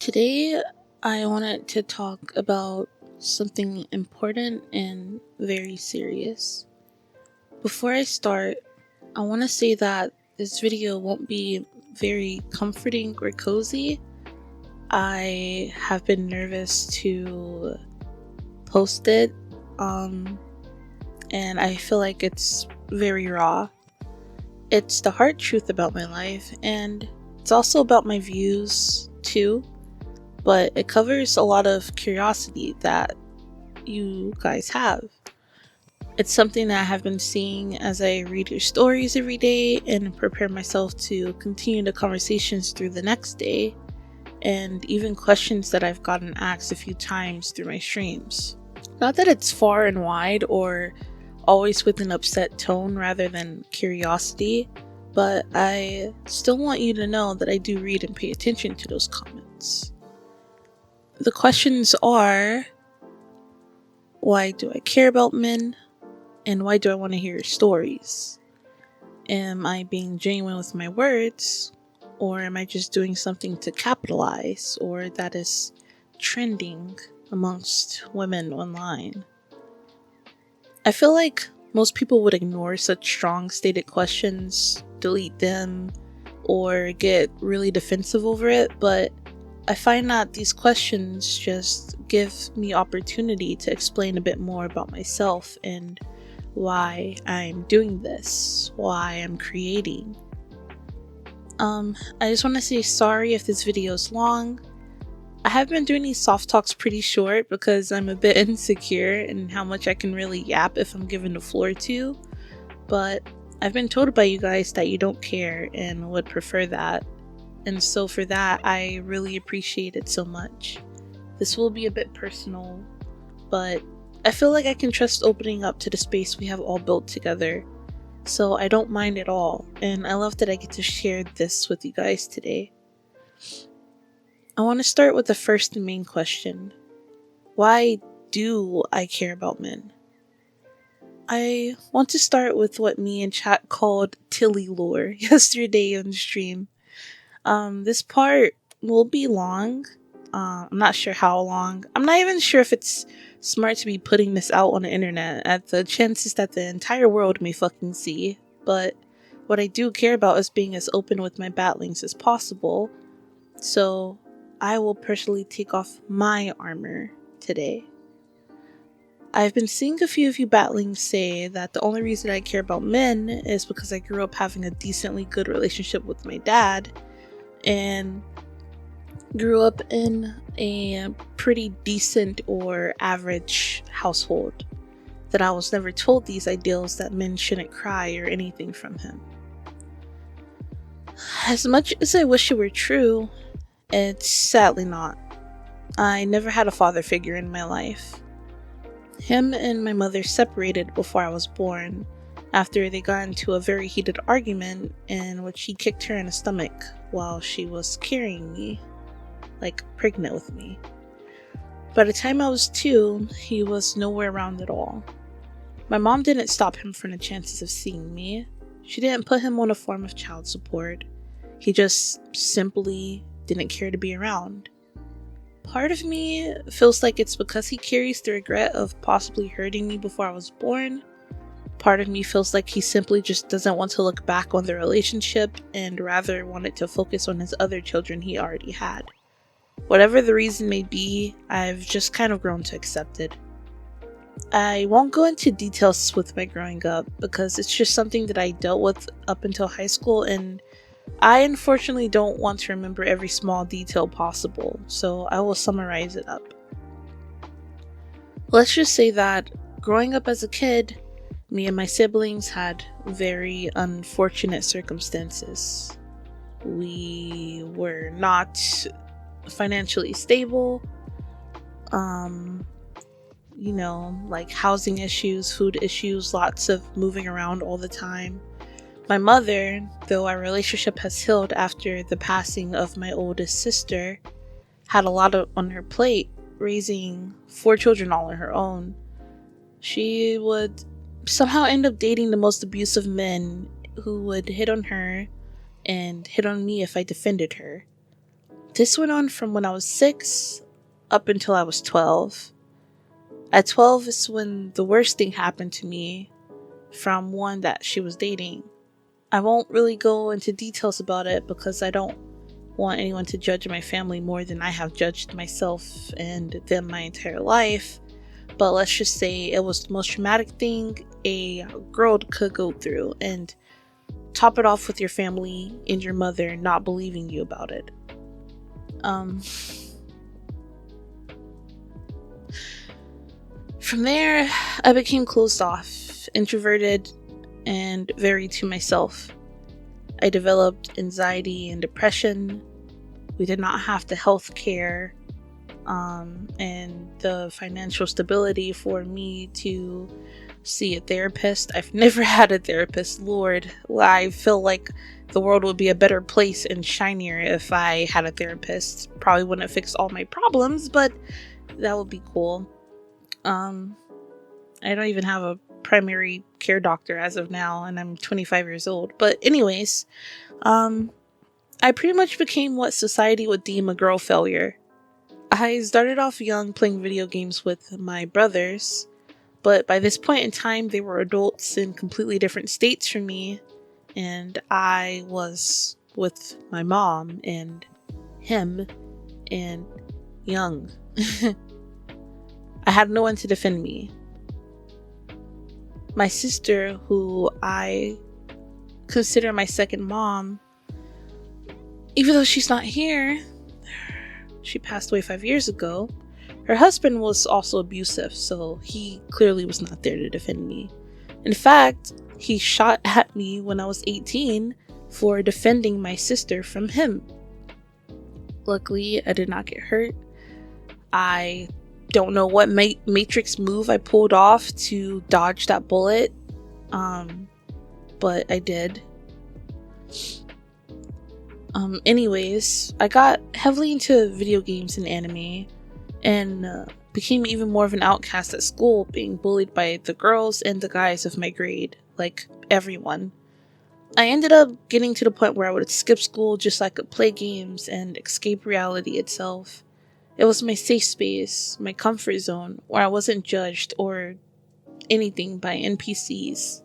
Today, I wanted to talk about something important and very serious. Before I start, I want to say that this video won't be very comforting or cozy. I have been nervous to post it, um, and I feel like it's very raw. It's the hard truth about my life, and it's also about my views too, but it covers a lot of curiosity that you guys have. It's something that I have been seeing as I read your stories every day and prepare myself to continue the conversations through the next day, and even questions that I've gotten asked a few times through my streams. Not that it's far and wide or always with an upset tone rather than curiosity, but I still want you to know that I do read and pay attention to those comments. The questions are: why do I care about men? And why do I want to hear your stories? Am I being genuine with my words? Or am I just doing something to capitalize or that is trending amongst women online? I feel like most people would ignore such strong stated questions, delete them, or get really defensive over it, but I find that these questions just give me opportunity to explain a bit more about myself and why I'm doing this, why I'm creating. I just want to say sorry if this video is long. I have been doing these soft talks pretty short because I'm a bit insecure in how much I can really yap if I'm given the floor to, but I've been told by you guys that you don't care and would prefer that, and so for that I really appreciate it so much. This will be a bit personal, but I feel like I can trust opening up to the space we have all built together, so I don't mind at all, and I love that I get to share this with you guys today. I want to start with the first and main question. Why do I care about men? I want to start with what me and chat called Teally lore yesterday on stream. This part will be long. I'm not sure how long. I'm not even sure if it's smart to be putting this out on the internet at the chances that the entire world may fucking see. But what I do care about is being as open with my battlings as possible. So I will personally take off my armor today. I've been seeing a few of you battlings say that the only reason I care about men is because I grew up having a decently good relationship with my dad and grew up in a pretty decent or average household, that I was never told these ideals that men shouldn't cry or anything from him. As much as I wish it were true, it's sadly not. I never had a father figure in my life. Him and my mother separated before I was born, after they got into a very heated argument in which he kicked her in the stomach while she was carrying me, like pregnant with me. By the time I was 2, he was nowhere around at all. My mom didn't stop him from the chances of seeing me. She didn't put him on a form of child support. He just simply didn't care to be around. Part of me feels like it's because he carries the regret of possibly hurting me before I was born. Part of me feels like he simply just doesn't want to look back on the relationship and rather wanted to focus on his other children he already had. Whatever the reason may be, I've just kind of grown to accept it. I won't go into details with my growing up because it's just something that I dealt with up until high school, and I unfortunately don't want to remember every small detail possible, so I will summarize it up. Let's just say that growing up as a kid, me and my siblings had very unfortunate circumstances. We were not financially stable, like housing issues, food issues, lots of moving around all the time. My mother, though our relationship has healed after the passing of my oldest sister, had a lot on her plate, raising 4 children all on her own. She would somehow end up dating the most abusive men who would hit on her and hit on me if I defended her. This went on from when I was 6 up until I was 12. At 12 is when the worst thing happened to me from one that she was dating. I won't really go into details about it because I don't want anyone to judge my family more than I have judged myself and them my entire life. But let's just say it was the most traumatic thing a girl could go through, and top it off with your family and your mother not believing you about it. From there, I became closed off, introverted, and very to myself. I developed anxiety and depression. We did not have the health care and the financial stability for me to see a therapist. I've never had a therapist. Lord, I feel like the world would be a better place and shinier if I had a therapist. Probably wouldn't fix all my problems, but that would be cool. I don't even have a primary care doctor as of now, and I'm 25 years old. But anyways, I pretty much became what society would deem a girl failure. I started off young playing video games with my brothers, but by this point in time, they were adults in completely different states from me, and I was with my mom and him and young. I had no one to defend me. My sister, who I consider my second mom, even though she's not here, she passed away 5 years ago. Her husband was also abusive, so he clearly was not there to defend me. In fact, he shot at me when I was 18 for defending my sister from him. Luckily, I did not get hurt. I don't know what matrix move I pulled off to dodge that bullet, but I did. Anyways, I got heavily into video games and anime, and became even more of an outcast at school, being bullied by the girls and the guys of my grade, like everyone. I ended up getting to the point where I would skip school just so I could play games and escape reality itself. It was my safe space, my comfort zone, where I wasn't judged or anything by NPCs.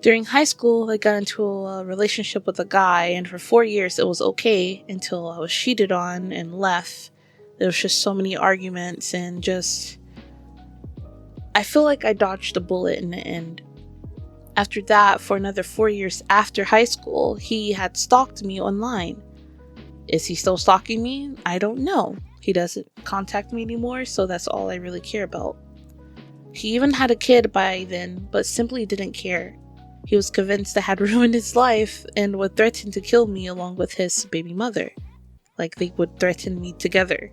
During high school, I got into a relationship with a guy, and for 4 years it was okay until I was cheated on and left. There was just so many arguments, and I feel like I dodged a bullet in the end. After that, for another 4 years after high school, he had stalked me online. Is he still stalking me? I don't know. He doesn't contact me anymore, so that's all I really care about. He even had a kid by then, but simply didn't care. He was convinced I had ruined his life and would threaten to kill me along with his baby mother. Like they would threaten me together.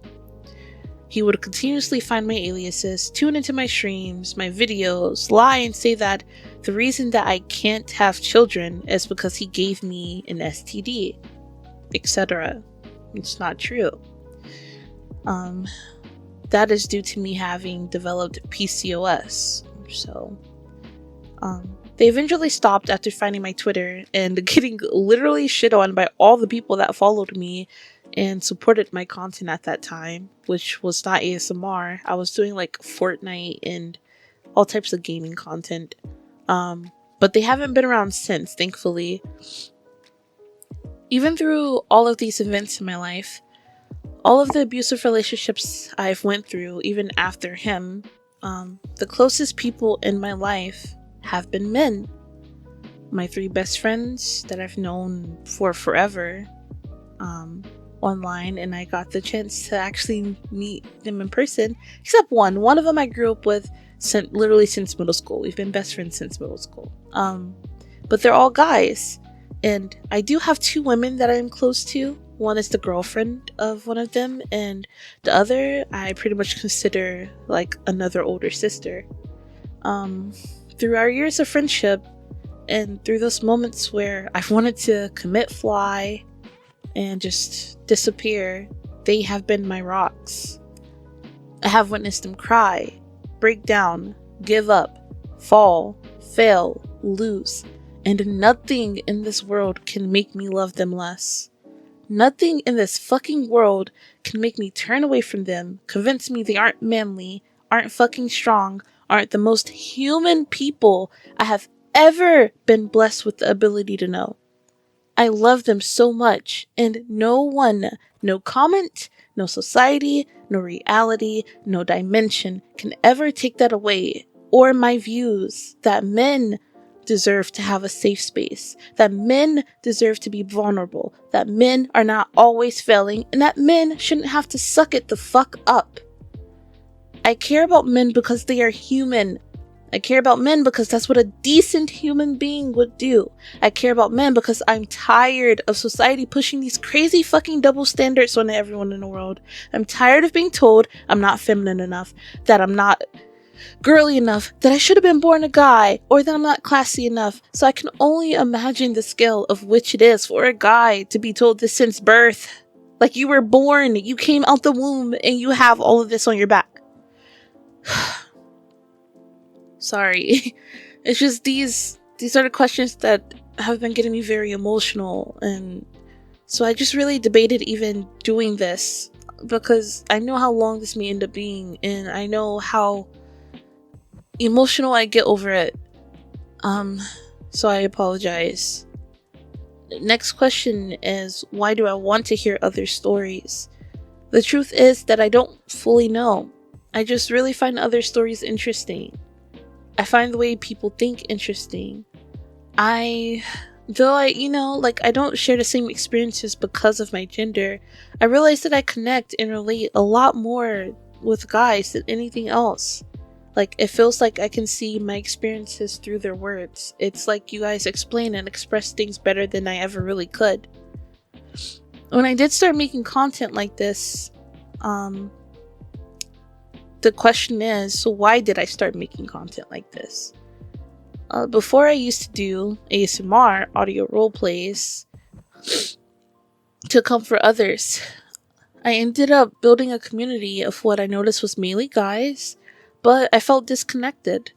He would continuously find my aliases, tune into my streams, my videos, lie and say that the reason that I can't have children is because he gave me an STD, etc. It's not true. That is due to me having developed PCOS. So, they eventually stopped after finding my Twitter and getting literally shit on by all the people that followed me and supported my content at that time, which was not ASMR. I was doing like Fortnite and all types of gaming content. But they haven't been around since, thankfully. Even through all of these events in my life, all of the abusive relationships I've went through, even after him, the closest people in my life have been men. My 3 best friends that I've known for forever, online, and I got the chance to actually meet them in person, except one. One of them I grew up with literally since middle school. We've been best friends since middle school. But they're all guys. And I do have 2 women that I'm close to. One is the girlfriend of one of them, and the other I pretty much consider like another older sister. Through our years of friendship, and through those moments where I've wanted to commit fly and just disappear, they have been my rocks. I have witnessed them cry, break down, give up, fall, fail, lose, and nothing in this world can make me love them less. Nothing in this fucking world can make me turn away from them, convince me they aren't manly, aren't fucking strong, aren't the most human people I have ever been blessed with the ability to know. I love them so much, and no one, no comment, no society, no reality, no dimension can ever take that away, or my views that men deserve to have a safe space, that men deserve to be vulnerable, that men are not always failing, and that men shouldn't have to suck it the fuck up. I care about men because they are human. I care about men because that's what a decent human being would do. I care about men because I'm tired of society pushing these crazy fucking double standards on everyone in the world. I'm tired of being told I'm not feminine enough, that I'm not girly enough, that I should have been born a guy, or that I'm not classy enough. So I can only imagine the scale of which it is for a guy to be told this since birth. Like you were born, you came out the womb, and you have all of this on your back. Sorry. It's just these are the questions that have been getting me very emotional, and so I just really debated even doing this because I know how long this may end up being, and I know how emotional I get over it. So I apologize. Next question is, why do I want to hear other stories? The truth is that I don't fully know. I just really find other stories interesting. I find the way people think interesting. I don't share the same experiences because of my gender, I realize that I connect and relate a lot more with guys than anything else. Like, it feels like I can see my experiences through their words. It's like you guys explain and express things better than I ever really could. When I did start making content like this, the question is, so why did I start making content like this? Before I used to do ASMR, audio role plays, to comfort others. I ended up building a community of what I noticed was mainly guys, but I felt disconnected.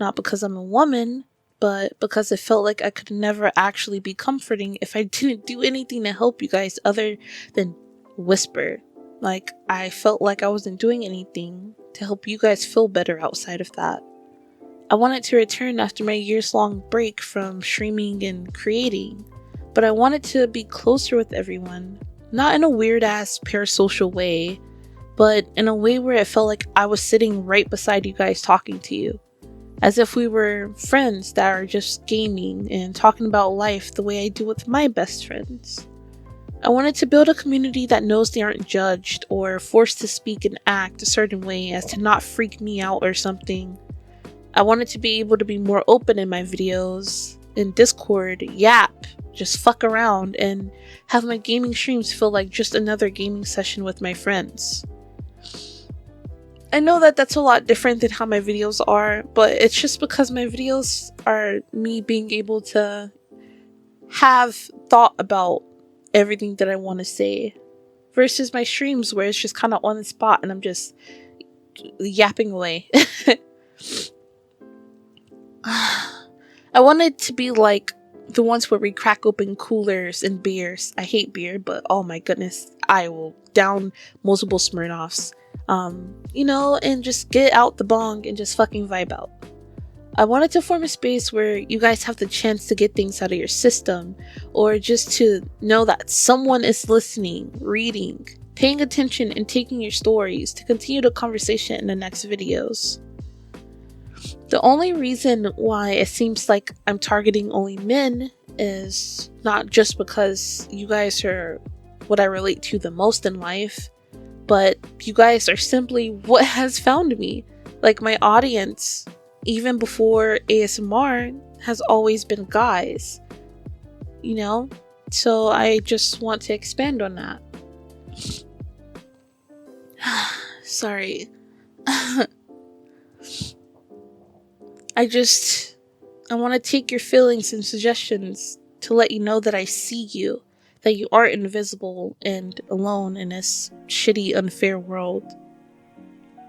Not because I'm a woman, but because it felt like I could never actually be comforting if I didn't do anything to help you guys other than whisper. Like, I felt like I wasn't doing anything to help you guys feel better outside of that. I wanted to return after my years-long break from streaming and creating, but I wanted to be closer with everyone. Not in a weird-ass parasocial way, but in a way where it felt like I was sitting right beside you guys talking to you. As if we were friends that are just gaming and talking about life the way I do with my best friends. I wanted to build a community that knows they aren't judged or forced to speak and act a certain way as to not freak me out or something. I wanted to be able to be more open in my videos, in Discord, yap, just fuck around, and have my gaming streams feel like just another gaming session with my friends. I know that that's a lot different than how my videos are, but it's just because my videos are me being able to have thought about everything that I want to say, versus my streams where it's just kind of on the spot and I'm just yapping away. I wanted to be like the ones where we crack open coolers and beers. I hate beer, but oh my goodness, I will down multiple Smirnoffs. And just get out the bong and just fucking vibe out. I wanted to form a space where you guys have the chance to get things out of your system, or just to know that someone is listening, reading, paying attention, and taking your stories to continue the conversation in the next videos. The only reason why it seems like I'm targeting only men is not just because you guys are what I relate to the most in life, but you guys are simply what has found me. Like, my audience, even before ASMR, has always been guys, So I just want to expand on that. Sorry. I want to take your feelings and suggestions to let you know that I see you, that you aren't invisible and alone in this shitty, unfair world.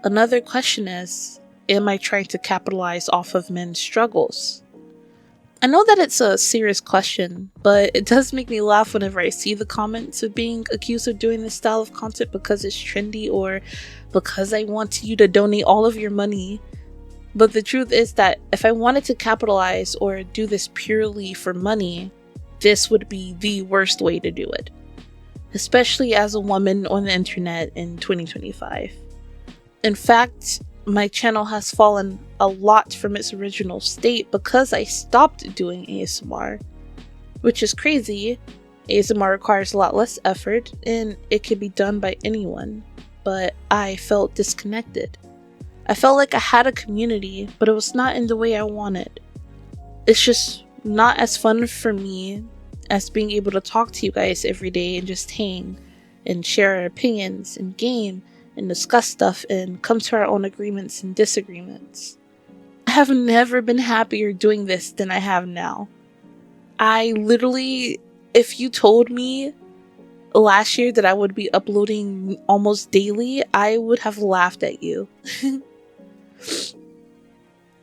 Another question is, am I trying to capitalize off of men's struggles? I know that it's a serious question, but it does make me laugh whenever I see the comments of being accused of doing this style of content because it's trendy or because I want you to donate all of your money. But the truth is that if I wanted to capitalize or do this purely for money, this would be the worst way to do it. Especially as a woman on the internet in 2025. In fact, my channel has fallen a lot from its original state because I stopped doing ASMR, which is crazy. ASMR requires a lot less effort and it can be done by anyone, but I felt disconnected. I felt like I had a community, but it was not in the way I wanted. It's just not as fun for me as being able to talk to you guys every day and just hang and share our opinions and game and discuss stuff and come to our own agreements and disagreements. I have never been happier doing this than I have now. I literally, if you told me last year that I would be uploading almost daily, I would have laughed at you.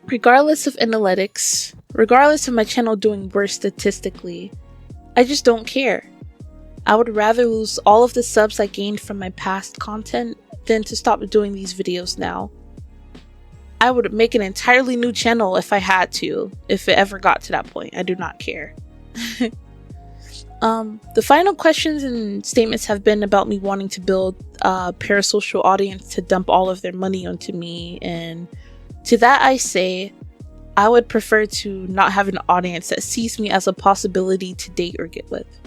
Regardless of analytics, regardless of my channel doing worse statistically, I just don't care. I would rather lose all of the subs I gained from my past content than to stop doing these videos now. I would make an entirely new channel if I had to, if it ever got to that point. I do not care. The final questions and statements have been about me wanting to build a parasocial audience to dump all of their money onto me, and to that I say, I would prefer to not have an audience that sees me as a possibility to date or get with.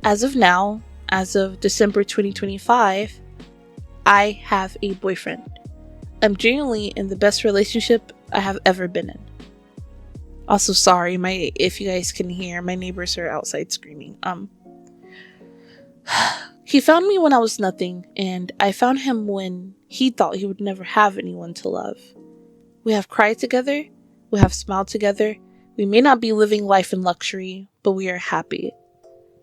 As of now, as of December 2025, I have a boyfriend. I'm genuinely in the best relationship I have ever been in. Also, sorry, if you guys can hear, my neighbors are outside screaming. He found me when I was nothing, and I found him when he thought he would never have anyone to love. We have cried together, we have smiled together, we may not be living life in luxury, but we are happy.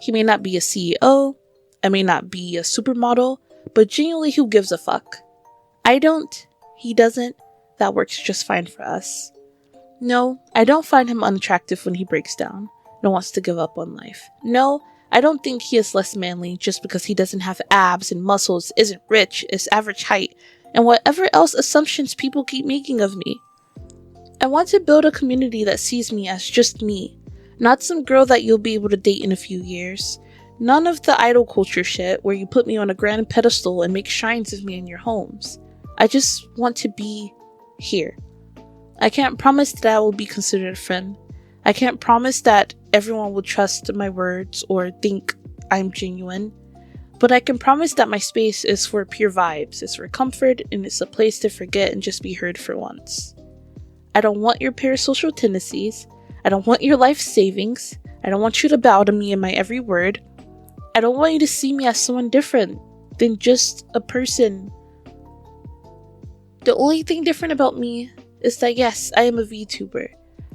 He may not be a CEO, I may not be a supermodel, but genuinely who gives a fuck? I don't, he doesn't, that works just fine for us. No, I don't find him unattractive when he breaks down and wants to give up on life. No, I don't think he is less manly just because he doesn't have abs and muscles, isn't rich, is average height, and whatever else assumptions people keep making of me. I want to build a community that sees me as just me, not some girl that you'll be able to date in a few years. None of the idol culture shit where you put me on a grand pedestal and make shrines of me in your homes. I just want to be here. I can't promise that I will be considered a friend. I can't promise that everyone will trust my words or think I'm genuine. But I can promise that my space is for pure vibes, it's for comfort, and it's a place to forget and just be heard for once. I don't want your parasocial tendencies. I don't want your life savings. I don't want you to bow to me in my every word. I don't want you to see me as someone different than just a person. The only thing different about me is that yes, I am a VTuber.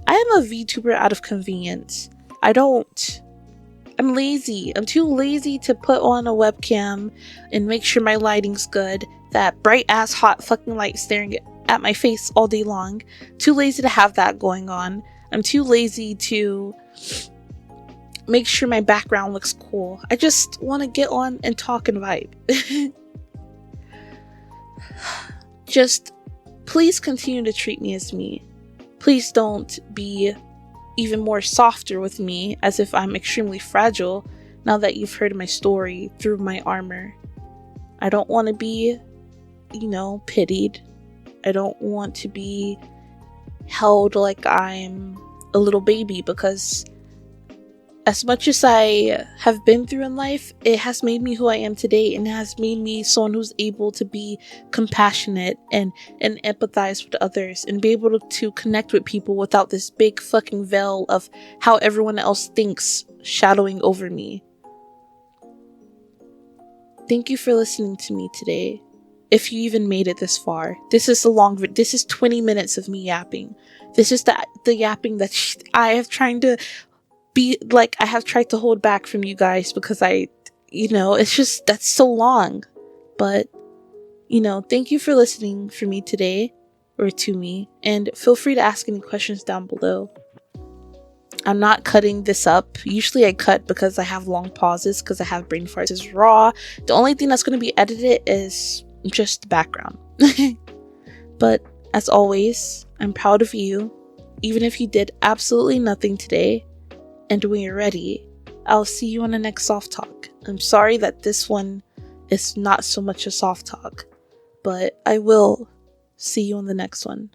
I am a VTuber out of convenience. I'm lazy. I'm too lazy to put on a webcam and make sure my lighting's good. That bright ass hot fucking light staring at my face all day long. Too lazy to have that going on. I'm too lazy to make sure my background looks cool. I just want to get on and talk and vibe. Just please continue to treat me as me. Please don't be even more softer with me as if I'm extremely fragile now that you've heard my story through my armor. I don't want to be, pitied. I don't want to be held like I'm a little baby, because as much as I have been through in life, it has made me who I am today, and has made me someone who's able to be compassionate and empathize with others and be able to connect with people without this big fucking veil of how everyone else thinks shadowing over me. Thank you for listening to me today. If you even made it this far, this is 20 minutes of me yapping. This is the yapping that I have tried to hold back from you guys because it's just, that's so long. But, thank you for listening to me, and feel free to ask any questions down below. I'm not cutting this up. Usually I cut because I have long pauses because I have brain farts. This is raw. The only thing that's going to be edited is just the background. But as always, I'm proud of you, even if you did absolutely nothing today. And when you're ready, I'll see you on the next soft talk. I'm sorry that this one is not so much a soft talk, but I will see you on the next one.